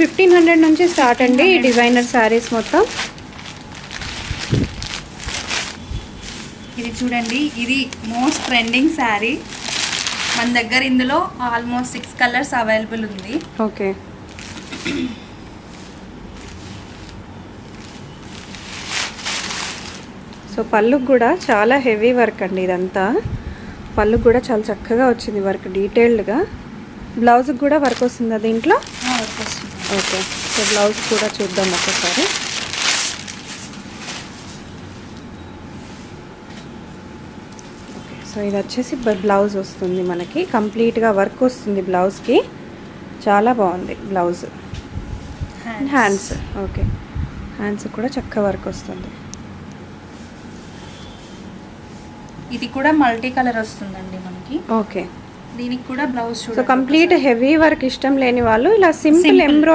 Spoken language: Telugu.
1500 నుంచి స్టార్ట్ అండి ఈ డిజైనర్ శారీస్ మొత్తం. ఇది చూడండి, ఇది మోస్ట్ ట్రెండింగ్ శారీ మన దగ్గర. ఇందులో ఆల్మోస్ట్ 6 కలర్స్ అవైలబుల్ ఉంది. ఓకే. సో పళ్ళుకు కూడా చాలా హెవీ వర్క్ అండి ఇదంతా. పళ్ళుకు కూడా చాలా చక్కగా వచ్చింది వర్క్, డీటెయిల్డ్గా. బ్లౌజ్కి కూడా వర్క్ వస్తుందా దీంట్లో? ఓకే. సో బ్లౌజ్ కూడా చూద్దాం ఒకసారి. ఓకే. సో ఇది వచ్చేసి బ్లౌజ్ వస్తుంది మనకి, కంప్లీట్గా వర్క్ వస్తుంది బ్లౌజ్కి. చాలా బాగుంది బ్లౌజ్. హ్యాండ్స్, ఓకే, హ్యాండ్స్ కూడా చక్కగా వర్క్ వస్తుంది. ఇది కూడా మల్టీ కలర్ వస్తుందండి మనకి. ఓకే. దీనికి కూడా blouse so complete heavy work ఇష్టం లేని వాళ్ళు ఇలా సింపుల్ ఎంబ్రాయిడరీ